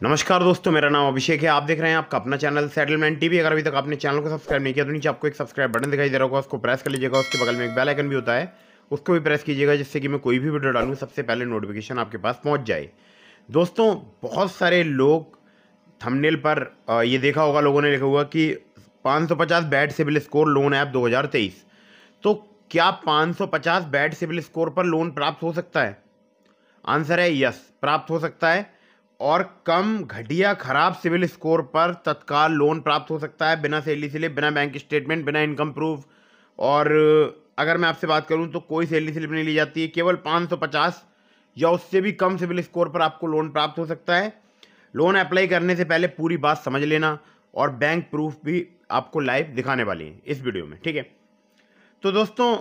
नमस्कार दोस्तों, मेरा नाम अभिषेक है। आप देख रहे हैं आपका अपना चैनल सेटलमेंट टीवी। अगर अभी तक आपने चैनल को सब्सक्राइब नहीं किया तो नीचे आपको एक सब्सक्राइब बटन दिखाई दे रहा होगा, उसको प्रेस कर लीजिएगा। उसके बगल में एक बेल आइकन भी होता है, उसको भी प्रेस कीजिएगा, जिससे कि मैं कोई भी वीडियो डालूँ सबसे पहले नोटिफिकेशन आपके पास पहुंच जाए। दोस्तों, बहुत सारे लोग थंबनेल पर ये देखा होगा, लोगों ने लिखा हुआ कि 550 bad civil score loan app 2023। तो क्या 550 बैड सिविल स्कोर पर लोन प्राप्त हो सकता है? आंसर है यस, प्राप्त हो सकता है। और कम घटिया खराब सिविल स्कोर पर तत्काल लोन प्राप्त हो सकता है, बिना सैलरी स्लिप, बिना बैंक स्टेटमेंट, बिना इनकम प्रूफ। और अगर मैं आपसे बात करूं तो कोई सैलरी स्लिप नहीं ली जाती है। केवल 550 या उससे भी कम सिविल स्कोर पर आपको लोन प्राप्त हो सकता है। लोन अप्लाई करने से पहले पूरी बात समझ लेना, और बैंक प्रूफ भी आपको लाइव दिखाने वाली है इस वीडियो में, ठीक है। तो दोस्तों,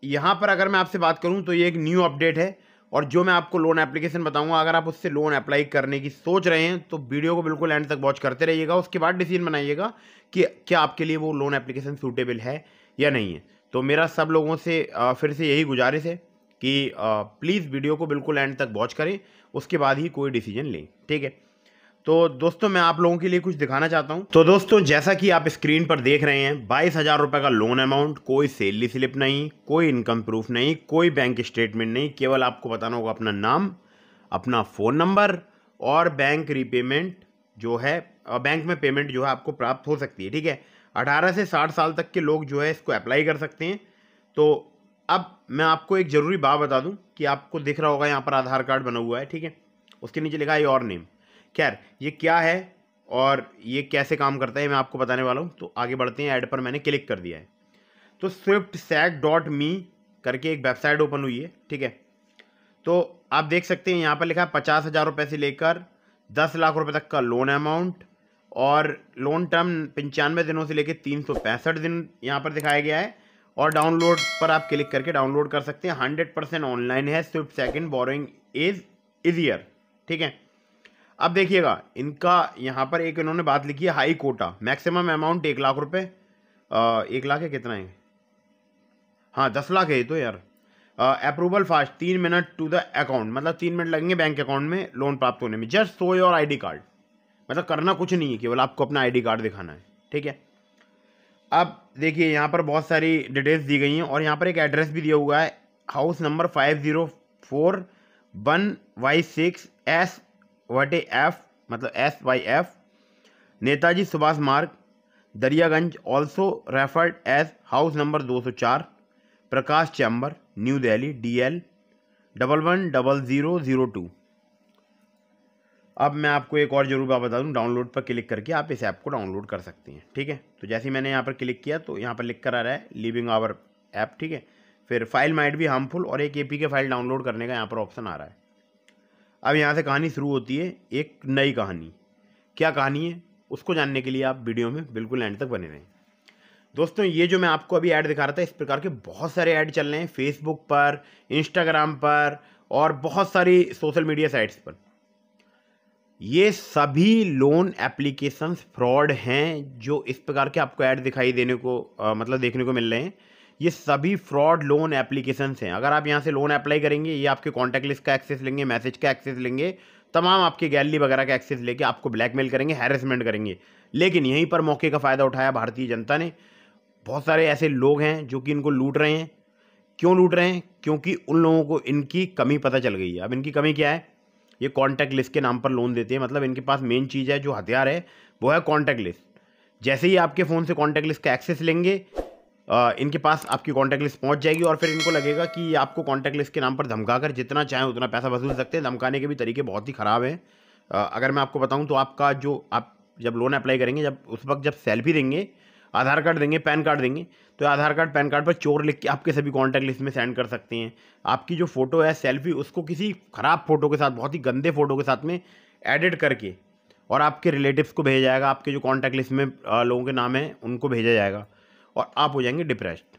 यहाँ पर अगर मैं आपसे बात करूँ तो ये एक न्यू अपडेट है, और जो मैं आपको लोन एप्लीकेशन बताऊंगा, अगर आप उससे लोन अप्लाई करने की सोच रहे हैं तो वीडियो को बिल्कुल एंड तक वॉच करते रहिएगा। उसके बाद डिसीजन बनाइएगा कि क्या आपके लिए वो लोन एप्लीकेशन सूटेबल है या नहीं है। तो मेरा सब लोगों से फिर से यही गुजारिश है कि प्लीज़ वीडियो को बिल्कुल एंड तक वॉच करें, उसके बाद ही कोई डिसीजन लें, ठीक है। तो दोस्तों, मैं आप लोगों के लिए कुछ दिखाना चाहता हूं। तो दोस्तों, जैसा कि आप स्क्रीन पर देख रहे हैं, 22,000 रुपये का लोन अमाउंट, कोई सैलरी स्लिप नहीं, कोई इनकम प्रूफ नहीं, कोई बैंक स्टेटमेंट नहीं। केवल आपको बताना होगा अपना नाम, अपना फ़ोन नंबर, और बैंक रीपेमेंट जो है, बैंक में पेमेंट जो है आपको प्राप्त हो सकती है, ठीक है। 18 से 60 साल तक के लोग जो है इसको अप्लाई कर सकते हैं। तो अब मैं आपको एक ज़रूरी बात बता दूं कि आपको दिख रहा होगा यहाँ पर आधार कार्ड बना हुआ है, ठीक है। उसके नीचे लिखा है योर नेम। खैर, ये क्या है और ये कैसे काम करता है मैं आपको बताने वाला हूँ। तो आगे बढ़ते हैं। ऐड पर मैंने क्लिक कर दिया है, तो swiftsec.me करके एक वेबसाइट ओपन हुई है, ठीक है। तो आप देख सकते हैं यहाँ पर लिखा है 50,000 रुपये से लेकर 10 लाख रुपए तक का लोन अमाउंट, और लोन टर्म 95 दिनों से लेकर 365 दिन यहाँ पर दिखाया गया है। और डाउनलोड पर आप क्लिक करके डाउनलोड कर सकते हैं। 100% ऑनलाइन है। Swift second borrowing is easier, ठीक है। अब देखिएगा, इनका यहाँ पर एक इन्होंने बात लिखी है, high quota, maximum amount 1 lakh रुपए। 1 लाख है, कितना है? हाँ, 10 लाख है ये तो यार। Approval fast, 3 minute to the account, मतलब 3 मिनट लगेंगे बैंक अकाउंट में लोन प्राप्त होने में। Just show your ID card, मतलब करना कुछ नहीं है, केवल आपको अपना आईडी कार्ड दिखाना है, ठीक है। अब देखिए, यहाँ पर बहुत सारी डिटेल्स दी गई हैं, और यहाँ पर एक एड्रेस भी दिया हुआ है, हाउस नंबर 5041Y6S/F, मतलब SYF, Netaji Subhash Marg, Daryaganj, also referred as house number 204, Prakash chamber, new Delhi, DL 110002। अब मैं आपको एक और जरूर बात बता दूं, डाउनलोड पर क्लिक करके आप इस ऐप को डाउनलोड कर सकते हैं, ठीक है। तो जैसे ही मैंने यहाँ पर क्लिक किया तो यहाँ पर लिख कर आ रहा है लीविंग आवर ऐप, ठीक है। फिर फाइल माइट भी हार्मफुल, और एक APK फाइल डाउनलोड करने का यहाँ पर ऑप्शन आ रहा है। अब यहाँ से कहानी शुरू होती है, एक नई कहानी। क्या कहानी है उसको जानने के लिए आप वीडियो में बिल्कुल एंड तक बने रहें। दोस्तों, ये जो मैं आपको अभी ऐड दिखा रहा था, इस प्रकार के बहुत सारे ऐड चल रहे हैं फेसबुक पर, इंस्टाग्राम पर, और बहुत सारी सोशल मीडिया साइट्स पर। ये सभी लोन एप्लीकेशंस फ्रॉड हैं। जो इस प्रकार के आपको ऐड दिखाई देने को मतलब देखने को मिल रहे हैं, ये सभी फ्रॉड लोन एप्लीकेशंस हैं। अगर आप यहाँ से लोन अप्लाई करेंगे, ये आपके कॉन्टैक्ट लिस्ट का एक्सेस लेंगे, मैसेज का एक्सेस लेंगे, तमाम आपके गैलरी वगैरह का एक्सेस लेके आपको ब्लैकमेल करेंगे, हैरेसमेंट करेंगे। लेकिन यहीं पर मौके का फ़ायदा उठाया भारतीय जनता ने। बहुत सारे ऐसे लोग हैं जो कि इनको लूट रहे हैं। क्यों लूट रहे हैं? क्योंकि उन लोगों को इनकी कमी पता चल गई है। अब इनकी कमी क्या है? ये कॉन्टैक्ट लिस्ट के नाम पर लोन देते हैं, मतलब इनके पास मेन चीज़ है, जो हथियार है वो है कॉन्टैक्ट लिस्ट। जैसे ही आपके फ़ोन से कॉन्टैक्ट लिस्ट का एक्सेस लेंगे, इनके पास आपकी कॉन्टैक्ट लिस्ट पहुंच जाएगी, और फिर इनको लगेगा कि आपको कॉन्टैक्ट लिस्ट के नाम पर धमकाकर जितना चाहें उतना पैसा वसूल सकते हैं। धमकाने के भी तरीके बहुत ही ख़राब हैं। अगर मैं आपको बताऊं तो आपका जो आप जब लोन अप्लाई करेंगे, जब उस वक्त जब सेल्फी देंगे, आधार कार्ड देंगे, पैन कार्ड देंगे, तो आधार कार्ड पैन कार्ड पर चोर लिख के आपके सभी कॉन्टैक्ट लिस्ट में सेंड कर सकते हैं। आपकी जो फोटो है सेल्फी, उसको किसी ख़राब फोटो के साथ, बहुत ही गंदे फोटो के साथ में एडिट करके, और आपके रिलेटिव्स को भेजा जाएगा, आपके जो कॉन्टैक्ट लिस्ट में लोगों के नाम हैं उनको भेजा जाएगा, और आप हो जाएंगे डिप्रेस्ड।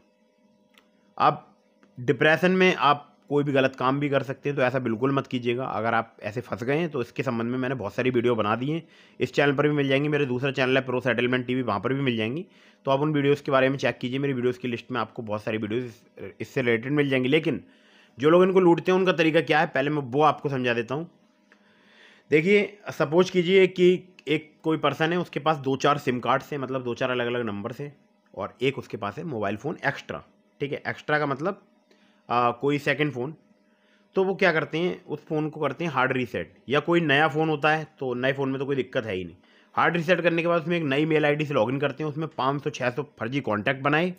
आप डिप्रेशन में आप कोई भी गलत काम भी कर सकते हैं, तो ऐसा बिल्कुल मत कीजिएगा। अगर आप ऐसे फंस गए हैं तो इसके संबंध में मैंने बहुत सारी वीडियो बना दी हैं। इस चैनल पर भी मिल जाएंगी, मेरे दूसरा चैनल है प्रो सेटलमेंट टीवी, वहाँ पर भी मिल जाएंगी। तो आप उन वीडियोज़ के बारे में चेक कीजिए। मेरी वीडियोज़ की लिस्ट में आपको बहुत सारी वीडियोज़ इससे रिलेटेड मिल जाएंगी। लेकिन जो लोग इनको लूटते हैं उनका तरीका क्या है, पहले मैं वो आपको समझा देता हूँ। देखिए, सपोज कीजिए कि एक कोई पर्सन है, उसके पास 2-4 सिम कार्ड्स हैं, मतलब 2-4 अलग-अलग नंबर से, और एक उसके पास है मोबाइल फ़ोन एक्स्ट्रा, ठीक है? एक्स्ट्रा का मतलब कोई सेकंड फ़ोन। तो वो क्या करते हैं, उस फ़ोन को करते हैं हार्ड रीसेट, या कोई नया फ़ोन होता है तो नए फ़ोन में तो कोई दिक्कत है ही नहीं। हार्ड रीसेट करने के बाद उसमें एक नई मेल आईडी से लॉगिन करते हैं, उसमें 500-600 फर्जी कॉन्टैक्ट बनाए,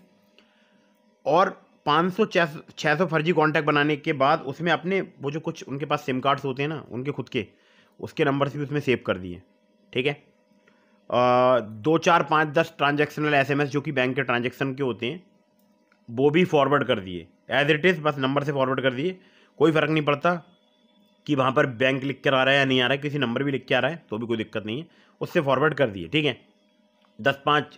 और 500-600 फर्जी कॉन्टैक्ट बनाने के बाद उसमें अपने वो जो कुछ उनके पास सिम कार्ड्स होते हैं ना, उनके खुद के, उसके नंबर से भी उसमें सेव कर दिए, ठीक है? 2, 4, 5, 10 ट्रांजैक्शनल एसएमएस जो कि बैंक के ट्रांजैक्शन के होते हैं, वो भी फॉरवर्ड कर दिए एज इट इज़, बस नंबर से फॉरवर्ड कर दिए। कोई फ़र्क नहीं पड़ता कि वहाँ पर बैंक लिख कर आ रहा है या नहीं आ रहा है, किसी नंबर भी लिख के आ रहा है तो भी कोई दिक्कत नहीं है, उससे फॉरवर्ड कर दिए, ठीक है? 10-5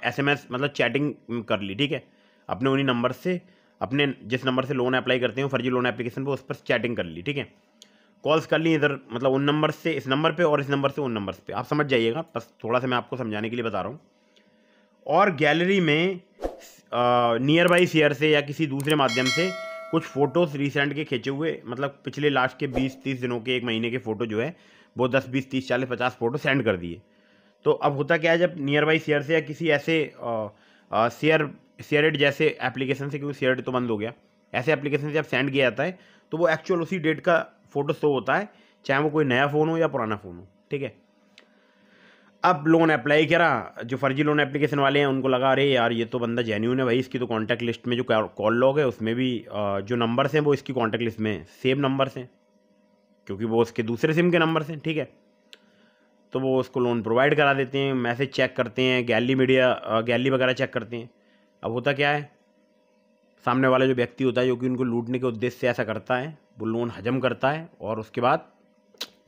एसएमएस मतलब चैटिंग कर ली, ठीक है? अपने उन्हीं नंबर से, अपने जिस नंबर से लोन अप्लाई करते हैं फर्जी लोन एप्लीकेशन पे, उस पर चैटिंग कर ली, ठीक है? कॉल्स कर ली इधर, मतलब उन नंबर से इस नंबर पे और इस नंबर से उन नंबर्स पे, आप समझ जाइएगा, बस थोड़ा सा मैं आपको समझाने के लिए बता रहा हूँ। और गैलरी में नियर बाई शेयर से या किसी दूसरे माध्यम से कुछ फ़ोटोज़ रिसेंट के खींचे हुए, मतलब पिछले लास्ट के 20-30 दिनों के, 1 महीने के फ़ोटो जो है वो 10, 20, 30, 40, 50 फ़ोटो सेंड कर दिए। तो अब होता क्या है, जब नियर बाई शेयर से या किसी ऐसे शेयरइट जैसे एप्लीकेशन से, क्योंकि शेयरइट तो बंद हो गया, ऐसे एप्लीकेशन से जब सेंड किया जाता है तो वो एक्चुअल उसी डेट का फ़ोटो शो होता है, चाहे वो कोई नया फ़ोन हो या पुराना फ़ोन हो, ठीक है? अब लोन अप्लाई करा, जो फर्जी लोन एप्लीकेशन वाले हैं उनको लगा अरे यार ये तो बंदा जेन्यून है भाई, इसकी तो कॉन्टैक्ट लिस्ट में जो कॉल लॉग है उसमें भी जो नंबर्स हैं वो इसकी कॉन्टैक्ट लिस्ट में सेम नंबर्स हैं, क्योंकि वो उसके दूसरे सिम के नंबर्स हैं, ठीक है? तो वो उसको लोन प्रोवाइड करा देते हैं, मैसेज चेक करते हैं, गैलरी वगैरह चेक करते हैं। अब होता क्या है, सामने वाला जो व्यक्ति होता है जो कि उनको लूटने के उद्देश्य से ऐसा करता है, वो लोन हजम करता है और उसके बाद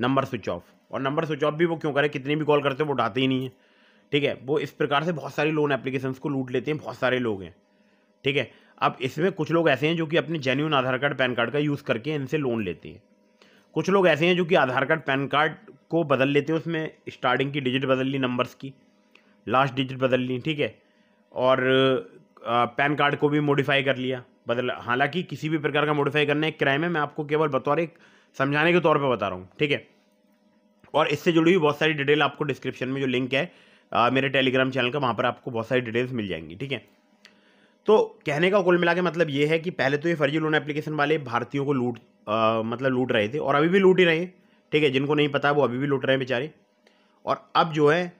नंबर स्विच ऑफ। और नंबर स्विच ऑफ भी वो क्यों करे, कितनी भी कॉल करते हैं वो उठाते ही नहीं है, ठीक है? वो इस प्रकार से बहुत सारी लोन एप्लीकेशंस को लूट लेते हैं, बहुत सारे लोग हैं, ठीक है? अब इसमें कुछ लोग ऐसे हैं जो कि अपने जेन्युइन आधार कार्ड पैन कार्ड का यूज़ करके इनसे लोन लेते हैं। कुछ लोग ऐसे हैं जो कि आधार कार्ड पैन कार्ड को बदल लेते हैं, उसमें स्टार्टिंग की डिजिट बदल ली, नंबर्स की लास्ट डिजिट बदल ली, ठीक है? और पैन कार्ड को भी मॉडिफाई कर लिया, बदल। हालांकि किसी भी प्रकार का मॉडिफाई करना एक क्राइम है, मैं आपको केवल बतौर एक समझाने के तौर पे बता रहा हूँ, ठीक है? और इससे जुड़ी हुई बहुत सारी डिटेल आपको डिस्क्रिप्शन में जो लिंक है मेरे टेलीग्राम चैनल का, वहाँ पर आपको बहुत सारी डिटेल्स मिल जाएंगी, ठीक है? तो कहने का कुल मिला के मतलब ये है कि पहले तो ये फर्जी लोन एप्लीकेशन वाले भारतीयों को मतलब लूट रहे थे, और अभी भी लूट ही रहे हैं, ठीक है? जिनको नहीं पता वो अभी भी लूट रहे हैं बेचारे। और अब जो है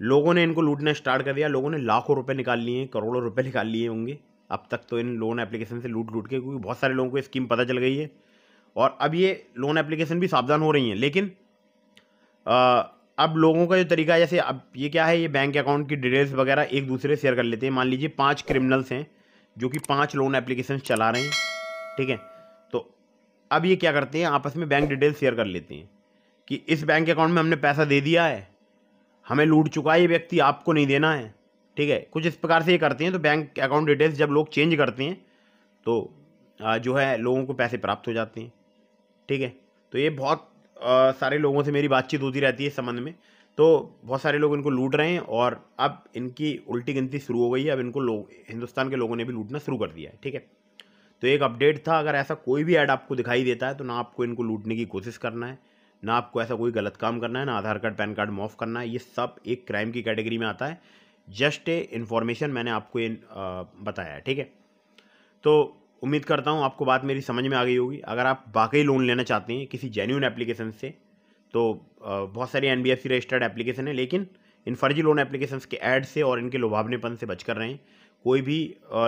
लोगों ने इनको लूटना स्टार्ट कर दिया, लोगों ने लाखों रुपए निकाल लिए हैं, करोड़ों रुपए निकाल लिए होंगे अब तक तो इन लोन एप्लीकेशन से लूट के, क्योंकि बहुत सारे लोगों को स्कीम पता चल गई है। और अब ये लोन एप्लीकेशन भी सावधान हो रही हैं, लेकिन अब लोगों का जो तरीका है, जैसे अब ये क्या है, ये बैंक अकाउंट की डिटेल्स वगैरह एक दूसरे शेयर कर लेते हैं। मान लीजिए 5 क्रिमिनल्स हैं जो कि 5 लोन एप्लीकेशन चला रहे हैं, ठीक है? तो अब ये क्या करते हैं, आपस में बैंक डिटेल्स शेयर कर लेते हैं कि इस बैंक अकाउंट में हमने पैसा दे दिया है, हमें लूट चुका है ये व्यक्ति, आपको नहीं देना है, ठीक है? कुछ इस प्रकार से ये करते हैं। तो बैंक अकाउंट डिटेल्स जब लोग चेंज करते हैं तो जो है लोगों को पैसे प्राप्त हो जाते हैं, ठीक है? तो ये बहुत सारे लोगों से मेरी बातचीत होती रहती है इस संबंध में। तो बहुत सारे लोग इनको लूट रहे हैं और अब इनकी उल्टी गिनती शुरू हो गई है। अब इनको हिंदुस्तान के लोगों ने भी लूटना शुरू कर दिया है, ठीक है? तो एक अपडेट था, अगर ऐसा कोई भी ऐड आपको दिखाई देता है तो ना आपको इनको लूटने की कोशिश करना है, ना आपको ऐसा कोई गलत काम करना है, ना आधार कार्ड पैन कार्ड मॉफ करना है। ये सब एक क्राइम की कैटेगरी में आता है। जस्ट ए इन्फॉर्मेशन मैंने आपको ये बताया है, ठीक है? तो उम्मीद करता हूँ आपको बात मेरी समझ में आ गई होगी। अगर आप वाकई लोन लेना चाहते हैं किसी जेन्युइन एप्लीकेशन से, तो बहुत सारी NBFC रजिस्टर्ड एप्लीकेशन है, लेकिन इन फर्जी लोन एप्लीकेशंस के ऐड से और इनके लुभावनेपन से बच कर रहें। कोई भी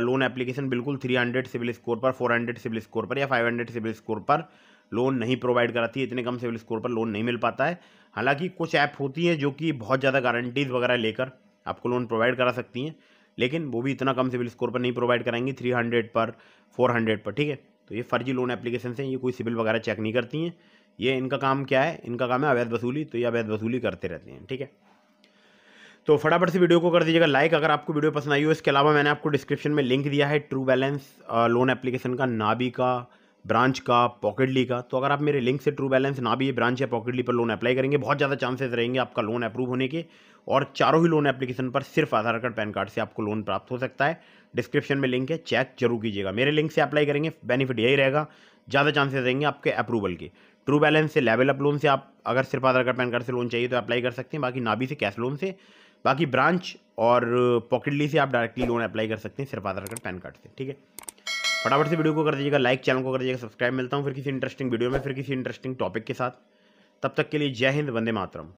लोन एप्लीकेशन बिल्कुल 300 सिविल स्कोर पर, 400 सिविल स्कोर पर या 500 सिविल स्कोर पर लोन नहीं प्रोवाइड कराती है। इतने कम सिविल स्कोर पर लोन नहीं मिल पाता है। हालांकि कुछ ऐप होती हैं जो कि बहुत ज़्यादा गारंटीज़ वगैरह लेकर आपको लोन प्रोवाइड करा सकती हैं, लेकिन वो भी इतना कम सिविल स्कोर पर नहीं प्रोवाइड कराएंगी, 300 पर, 400 पर, ठीक है? तो ये फर्जी लोन एप्लीकेशन हैं, ये कोई सिविल वगैरह चेक नहीं करती हैं। ये इनका काम क्या है, इनका काम है अवैध वसूली। तो ये अवैध वसूली करते रहते हैं, ठीक है? तो फटाफट से वीडियो को कर दीजिएगा लाइक अगर आपको वीडियो पसंद आई हो। इसके अलावा मैंने आपको डिस्क्रिप्शन में लिंक दिया है ट्रू बैलेंस लोन एप्लीकेशन का, नाबी का, ब्रांच का, पॉकेटली का। तो अगर आप मेरे लिंक से ट्रू बैलेंस, नाबी, ब्रांच या पॉकेटली पर लोन अप्लाई करेंगे, बहुत ज़्यादा चांसेस रहेंगे आपका लोन अप्रूव होने के। और चारों ही लोन एप्लीकेशन पर सिर्फ आधार कार्ड पैन कार्ड से आपको लोन प्राप्त हो सकता है। डिस्क्रिप्शन में लिंक है, चेक जरूर कीजिएगा। मेरे लिंक से अप्लाई करेंगे, बेनिफिट यही रहेगा, ज़्यादा चांसेस रहेंगे आपके अप्रूवल के। ट्रू बैलेंस से, लेवल अप लोन से आप अगर सिर्फ आधार कार्ड पैन कार्ड से लोन चाहिए तो अप्लाई कर सकते हैं। बाकी नाभी से कैश लोन से, बाकी ब्रांच और पॉकेटली से आप डायरेक्टली लोन अप्लाई कर सकते हैं सिर्फ आधार कार्ड पैन कार्ड से। ठीक है, फटाफट से वीडियो को कर दीजिएगा लाइक, चैनल को कर दीजिएगा सब्सक्राइब। मिलता हूँ फिर किसी इंटरेस्टिंग वीडियो में, फिर किसी इंटरेस्टिंग टॉपिक के साथ। तब तक के लिए जय हिंद, वंदे मातरम।